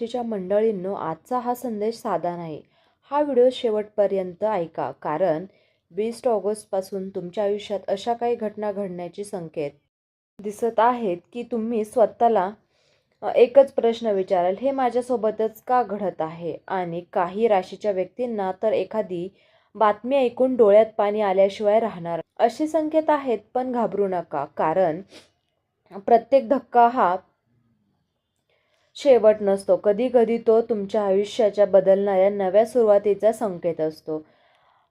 राशीच्या मंडळींनो, आजचा हा संदेश साधा नाही. हा व्हिडिओ शेवटपर्यंत ऐका, कारण 20 ऑगस्टपासून तुमच्या आयुष्यात अशा काही घटना घडण्याचे संकेत दिसत आहेत की तुम्ही स्वतःला एकच प्रश्न विचाराल, हे माझ्यासोबतच का घडत आहे? आणि काही राशीच्या व्यक्तींना तर एखादी बातमी ऐकून डोळ्यात पाणी आल्याशिवाय राहणार असे संकेत आहेत. पण घाबरू नका, कारण प्रत्येक धक्का हा शेवट नसतो. कधी कधी तो तुमच्या आयुष्याच्या बदलणाऱ्या नव्या सुरुवातीचा संकेत असतो.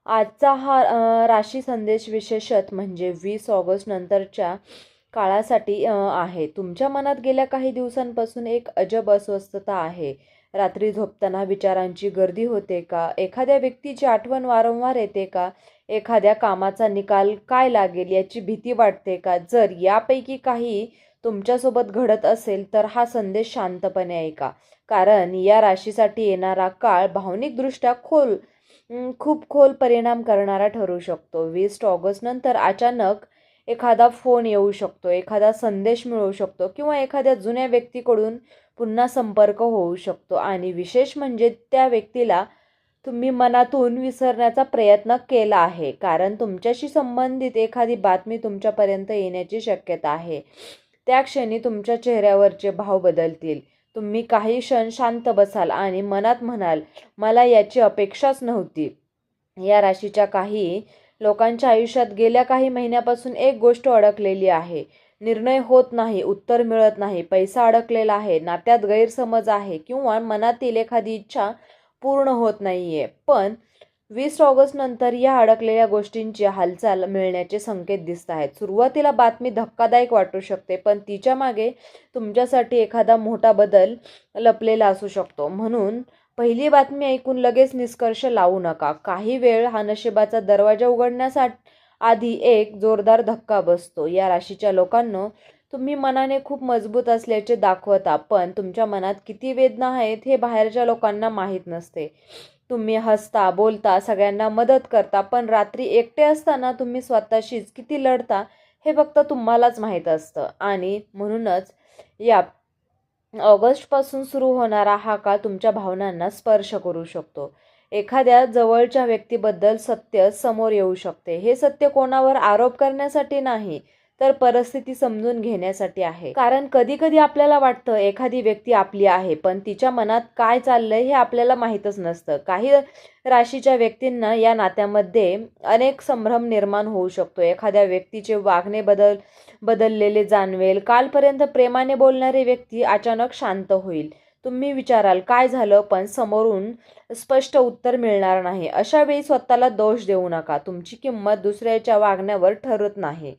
आजचा हा राशी संदेश विशेषत म्हणजे 20 ऑगस्ट नंतरच्या काळासाठी आहे. तुमच्या मनात गेल्या काही दिवसांपासून एक अजब अस्वस्थता आहे. रात्री झोपताना विचारांची गर्दी होते का? एखाद्या व्यक्तीची आठवण वारंवार येते का? एखाद्या कामाचा निकाल काय लागेल याची भीती वाटते का? जर यापैकी काही तुमच्यासोबत घडत असेल तर हा संदेश शांतपणे ऐका, कारण या राशीसाठी येणारा काळ भावनिकदृष्ट्या खूप खोल परिणाम करणारा ठरू शकतो. 20 ऑगस्ट नंतर अचानक एखादा फोन येऊ शकतो, एखादा संदेश मिळू शकतो किंवा एखाद्या जुन्या व्यक्तीकडून पुन्हा संपर्क होऊ शकतो. आणि विशेष म्हणजे त्या व्यक्तीला तुम्ही मनातून विसरण्याचा प्रयत्न केला आहे, कारण तुमच्याशी संबंधित एखादी बातमी तुमच्यापर्यंत येण्याची शक्यता आहे. त्या क्षणी तुमच्या चेहऱ्यावरचे भाव बदलतील. तुम्ही काही क्षण शांत बसाल आणि मनात म्हणाल, मला याची अपेक्षाच नव्हती. या राशीच्या काही लोकांच्या आयुष्यात गेल्या काही महिन्यापासून एक गोष्ट अडकलेली आहे. निर्णय होत नाही, उत्तर मिळत नाही, पैसा अडकलेला आहे, नात्यात गैरसमज आहे किंवा मनातील एखादी इच्छा पूर्ण होत नाहीये. पण 20 ऑगस्ट नंतर या अडकलेल्या गोष्टींची हालचाल मिळण्याचे संकेत दिसत आहेत. सुरुवातीला बातमी धक्कादायक वाटू शकते, पण तिच्या मागे तुमच्यासाठी एखादा मोठा बदल लपलेला असू शकतो. म्हणून पहिली बातमी ऐकून लगेच निष्कर्ष लावू नका. काही वेळ हा नशिबाचा दरवाजा उघडण्यासाठी आधी एक जोरदार धक्का बसतो. या राशीच्या लोकांनो, तुम्ही मनाने खूप मजबूत असल्याचे दाखवता, पण तुमच्या मनात किती वेदना आहेत हे बाहेरच्या लोकांना माहीत नसते. तुम्ही हसता, बोलता, सगळ्यांना मदत करता, पण रात्री एकटे असताना तुम्ही स्वतःशीच किती लढता हे फक्त तुम्हालाच माहीत असतं. आणि म्हणूनच या ऑगस्टपासून सुरू होणारा हा काळ तुमच्या भावनांना स्पर्श करू शकतो. एखाद्या जवळच्या व्यक्तीबद्दल सत्य समोर येऊ शकते. हे सत्य कोणावर आरोप करण्यासाठी नाही, तर परिस्थिती समजून घेण्यासाठी आहे. कारण कधी कधी आपल्याला वाटतं एखादी व्यक्ती आपली आहे, पण तिच्या मनात काय चाललंय हे आपल्याला माहीतच नसतं. काही राशीच्या व्यक्तींना या नात्यामध्ये अनेक संभ्रम निर्माण होऊ शकतो. एखाद्या व्यक्तीचे वागणे बदललेले जाणवेल. कालपर्यंत प्रेमाने बोलणारी व्यक्ती अचानक शांत होईल. तुम्ही विचाराल काय झालं, पण समोरून स्पष्ट उत्तर मिळणार नाही. अशा वेळी स्वतःला दोष देऊ नका. तुमची किंमत दुसऱ्याच्या वागण्यावर ठरत नाही.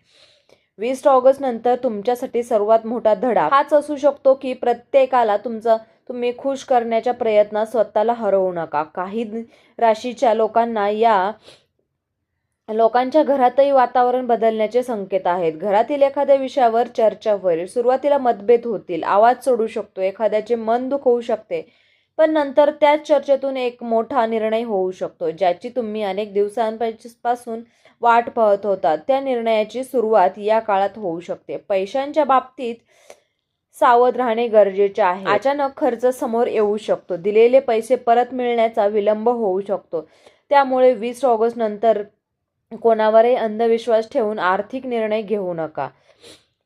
20 ऑगस्ट नंतर तुमच्यासाठी सर्वात मोठा धडा हाच असू शकतो की प्रत्येकाला तुम्ही खुश करण्याच्या प्रयत्नात स्वतःला हरवू नका. काही राशीच्या लोकांना या लोकांच्या घरातही वातावरण बदलण्याचे संकेत आहेत. घरातील एखाद्या विषयावर चर्चा होईल. सुरुवातीला मतभेद होतील, आवाज चढू शकतो, एखाद्याचे मन दुखवू शकते, पण नंतर त्याच चर्चेतून एक मोठा निर्णय होऊ शकतो, ज्याची तुम्ही अनेक दिवसांपासून वाट पाहत होता. त्या निर्णयाची सुरुवात या काळात होऊ शकते. पैशांच्या बाबतीत सावध राहणे गरजेचे आहे. अचानक खर्च समोर येऊ शकतो. दिलेले पैसे परत मिळण्याचा विलंब होऊ शकतो. त्यामुळे 20 ऑगस्ट नंतर कोणावरही अंधविश्वास ठेवून आर्थिक निर्णय घेऊ नका.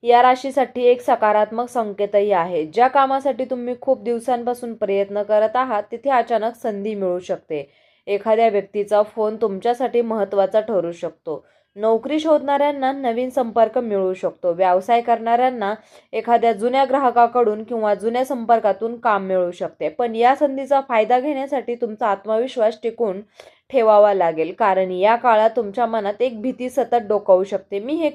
या राशीसाठी एक सकारात्मक संकेतही आहे. ज्या कामासाठी तुम्ही खूप दिवसांपासून प्रयत्न करत आहात तिथे अचानक संधी मिळू शकते. एखाद्या व्यक्तीचा फोन तुमच्यासाठी महत्त्वाचा ठरू शकतो. नोकरी शोधणाऱ्यांना नवीन संपर्क मिळू शकतो. व्यवसाय करणाऱ्यांना एखाद्या जुन्या ग्राहकाकडून किंवा जुन्या संपर्कातून काम मिळू शकते. पण या संधीचा फायदा घेण्यासाठी तुमचा आत्मविश्वास टिकून ठेवावा लागेल, कारण या काळात तुमच्या मनात एक भीती सतत डोकावू शकते. मी हे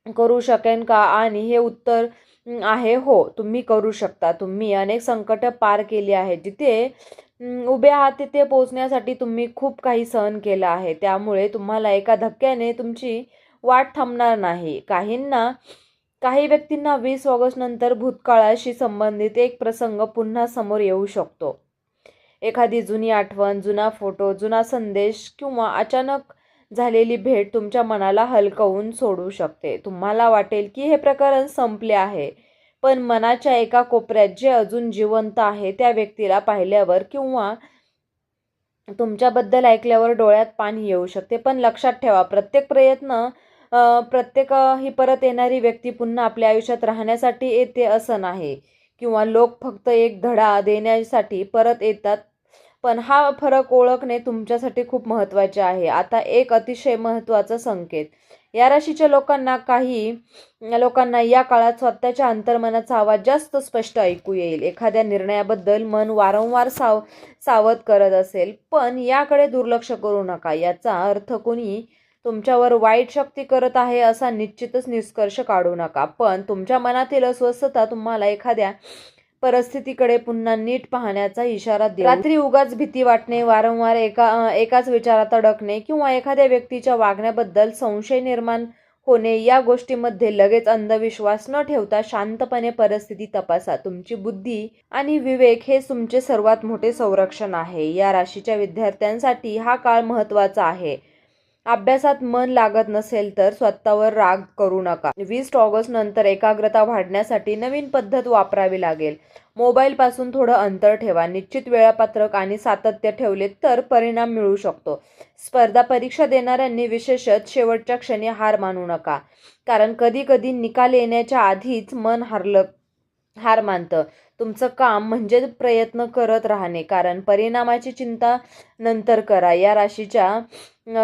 करू शकेन का? आणि हे उत्तर आहे हो, तुम्ही करू शकता. तुम्ही अनेक संकट पार केली आहेत. जिथे उभे आहात तिथे पोहोचण्यासाठी तुम्ही खूप काही सहन केलं आहे. त्यामुळे तुम्हाला एका धक्क्याने तुमची वाट थांबणार नाही. काही व्यक्तींना 20 ऑगस्ट नंतर भूतकाळाशी संबंधित एक प्रसंग पुन्हा समोर येऊ शकतो. एखादी जुनी आठवण, जुना फोटो, जुना संदेश किंवा अचानक झालेली भेट तुमच्या मनाला हलकवून सोडू शकते. तुम्हाला वाटेल की हे प्रकरण संपले आहे, पण मनाच्या एका कोपऱ्यात जे अजून जिवंत आहे त्या व्यक्तीला पाहिल्यावर किंवा तुमच्याबद्दल ऐकल्यावर डोळ्यात पाणी येऊ शकते. पण लक्षात ठेवा, प्रत्येक ही परत येणारी व्यक्ती पुन्हा आपल्या आयुष्यात राहण्यासाठी येते असं नाही, किंवा लोक फक्त एक धडा देण्यासाठी परत येतात. पण हा फरक ओळखणे तुमच्यासाठी खूप महत्त्वाचे आहे. आता एक अतिशय महत्त्वाचा संकेत. या राशीच्या काही लोकांना या काळात स्वतःच्या अंतर्मनाचा आवाज जास्त स्पष्ट ऐकू येईल. एखाद्या निर्णयाबद्दल मन वारंवार सावध करत असेल, पण याकडे दुर्लक्ष करू नका. याचा अर्थ कोणी तुमच्यावर वाईट शक्ती करत आहे असा निश्चितच निष्कर्ष काढू नका. पण तुमच्या मनातील अस्वस्थता तुम्हाला एखाद्या परिस्थितीकडे पुन्हा नीट पाहण्याचा इशारा देईल. रात्री उगाच भीती वाटणे, वारंवार एकाच विचारात अडकणे किंवा एखाद्या व्यक्तीच्या वागण्याबद्दल संशय निर्माण होणे, या गोष्टीमध्ये लगेच अंधविश्वास न ठेवता शांतपणे परिस्थिती तपासा. तुमची बुद्धी आणि विवेक हे तुमचे सर्वात मोठे संरक्षण आहे. या राशीच्या विद्यार्थ्यांसाठी हा काळ महत्त्वाचा आहे. अभ्यासात मन लागत नसेल तर स्वतःवर राग करू नका. 20 ऑगस्ट नंतर एकाग्रता वाढण्यासाठी नवीन पद्धत वापरावी लागेल. मोबाईलपासून थोडं अंतर ठेवा. निश्चित वेळापत्रक आणि सातत्य ठेवले तर परिणाम मिळू शकतो. स्पर्धा परीक्षा देणाऱ्यांनी विशेषतः शेवटच्या क्षणी हार मानू नका, कारण कधी कधी निकाल येण्याच्या आधीच मन हार मानतं. तुमचं काम म्हणजे प्रयत्न करत राहणे, कारण परिणामाची चिंता नंतर करा. या राशीच्या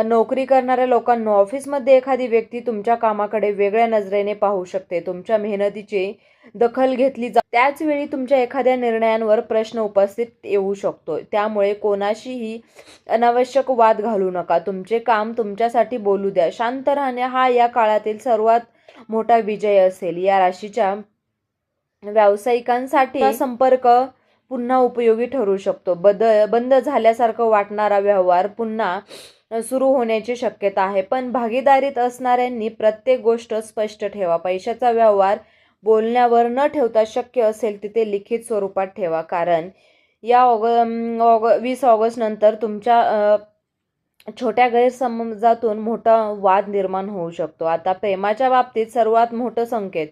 नोकरी करणाऱ्या लोकांना ऑफिसमध्ये एखादी व्यक्ती तुमच्या कामाकडे वेगळ्या नजरेने पाहू शकते. तुमच्या मेहनतीची दखल घेतली त्याच वेळी तुमच्या एखाद्या निर्णयांवर प्रश्न उपस्थित येऊ शकतो. त्यामुळे कोणाशीही अनावश्यक वाद घालू नका. तुमचे काम तुमच्यासाठी बोलू द्या. शांत राहणे हा या काळातील सर्वात मोठा विजय असेल. या राशीच्या व्यावसायिकांसाठी संपर्क पुन्हा उपयोगी ठरू शकतो. बंद झाल्यासारखं वाटणारा व्यवहार पुन्हा सुरू होण्याची शक्यता आहे. पण भागीदारीत असणाऱ्यांनी प्रत्येक गोष्ट स्पष्ट ठेवा. पैशाचा व्यवहार बोलण्यावर न ठेवता शक्य असेल तिथे लिखित स्वरूपात ठेवा, कारण या 20 ऑगस्ट नंतर तुमच्या छोट्या गैरसमजातून मोठा वाद निर्माण होऊ शकतो. आता प्रेमाच्या बाबतीत सर्वात मोठं संकेत.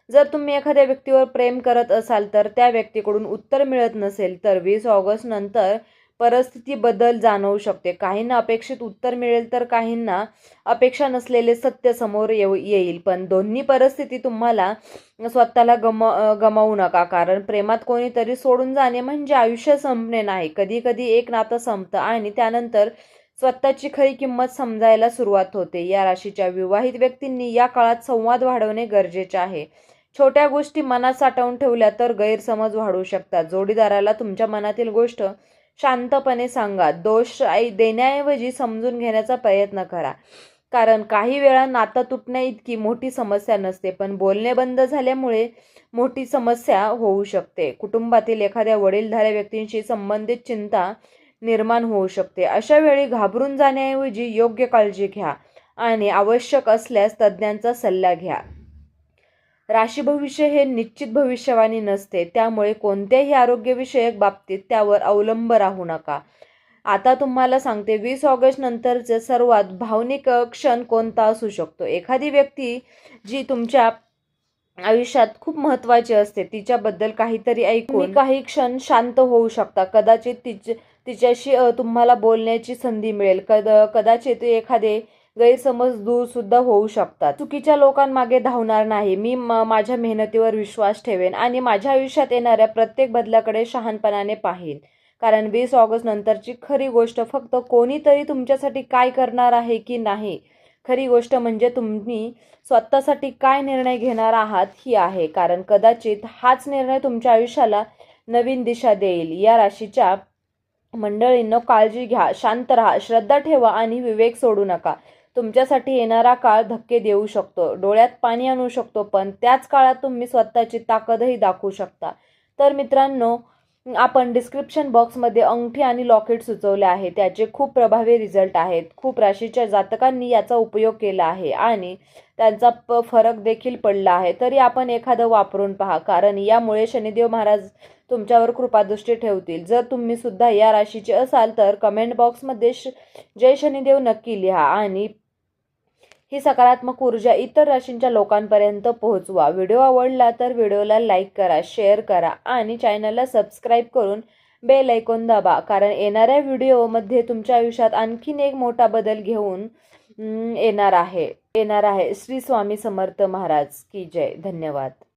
जर तुम्ही एखाद्या व्यक्तीवर प्रेम करत असाल तर त्या व्यक्तीकडून उत्तर मिळत नसेल तर 20 ऑगस्ट नंतर परिस्थिती बदल जाणवू शकते. काहींना अपेक्षित उत्तर मिळेल तर काहींना अपेक्षा नसलेले सत्य समोर येईल. पण दोन्ही परिस्थिती तुम्हाला स्वतःला गमावू नका, कारण प्रेमात कोणीतरी सोडून जाणे म्हणजे आयुष्य संपणे नाही. कधी कधी एक नातं संपतं आणि त्यानंतर स्वतःची खरी किंमत समजायला सुरुवात होते. या राशीच्या विवाहित व्यक्तींनी या काळात संवाद वाढवणे गरजेचे आहे. छोट्या गोष्टी मनात साठवून ठेवल्या तर गैरसमज वाढू शकतात. जोडीदाराला तुमच्या मनातील गोष्ट शांतपणे सांगा. दोष देण्याऐवजी समजून घेण्याचा प्रयत्न करा, कारण काही वेळा नातं तुटण्या इतकी मोठी समस्या नसते, पण बोलणे बंद झाल्यामुळे मोठी समस्या होऊ शकते. कुटुंबातील एखाद्या वडीलधाऱ्या व्यक्तींशी संबंधित चिंता निर्माण होऊ शकते. अशा वेळी घाबरून जाण्याऐवजी योग्य काळजी घ्या आणि आवश्यक असल्यास तज्ज्ञांचा सल्ला घ्या. राशी भविष्य हे निश्चित भविष्यवाणी नसते, त्यामुळे कोणत्याही आरोग्यविषयक बाबतीत त्यावर अवलंब राहू नका. आता तुम्हाला सांगते, 20 ऑगस्ट नंतरचे सर्वात भावनिक क्षण कोणता असू शकतो. एखादी व्यक्ती जी तुमच्या आयुष्यात खूप महत्त्वाची असते तिच्याबद्दल काहीतरी ऐकून काही क्षण शांत होऊ शकता. कदाचित तिच्याशी तुम्हाला बोलण्याची संधी मिळेल. कदाचित एखादे गैरसमज दूर सुद्धा होऊ शकतात. चुकीच्या लोकांमागे धावणार नाही. मी माझ्या मेहनतीवर विश्वास ठेवेन आणि माझ्या आयुष्यात येणाऱ्या प्रत्येक बदलाकडे शहाणपणाने पाहीन, कारण 20 ऑगस्ट नंतरची खरी गोष्ट फक्त कोणीतरी तुमच्यासाठी काय करणार आहे की नाही, खरी गोष्ट म्हणजे तुम्ही स्वतःसाठी काय निर्णय घेणार आहात ही आहे, कारण कदाचित हाच निर्णय तुमच्या आयुष्याला नवीन दिशा देईल. या राशीच्या मंडळींनो, काळजी घ्या, शांत राहा, श्रद्धा ठेवा आणि विवेक सोडू नका. तुमच्यासाठी येणारा काळ धक्के देऊ शकतो, डोळ्यात पाणी आणू शकतो, पण त्याच काळात तुम्ही स्वतःची ताकदही दाखवू शकता. तर मित्रांनो, आपण डिस्क्रिप्शन बॉक्समध्ये अंगठी आणि लॉकेट सुचवले आहे. त्याचे खूप प्रभावी रिझल्ट आहेत. खूप राशीच्या जातकांनी याचा उपयोग केला आहे आणि त्यांचा फरक देखील पडला आहे. तरी आपण एखादं वापरून पहा, कारण यामुळे शनिदेव महाराज तुमच्यावर कृपादृष्टी ठेवतील. जर तुम्ही सुद्धा या राशीचे असाल तर कमेंट बॉक्समध्ये जय शनिदेव नक्की लिहा आणि ही सकारात्मक ऊर्जा इतर राशींच्या लोकांपर्यंत पोहोचवा. व्हिडिओ आवडला तर व्हिडिओला लाईक करा, शेअर करा आणि चॅनलला सबस्क्राईब करून बेल आयकॉन दाबा, कारण येणाऱ्या व्हिडिओमध्ये तुमच्या आयुष्यात आणखीन एक मोठा बदल घेऊन येणार आहे. श्री स्वामी समर्थ महाराज की जय. धन्यवाद.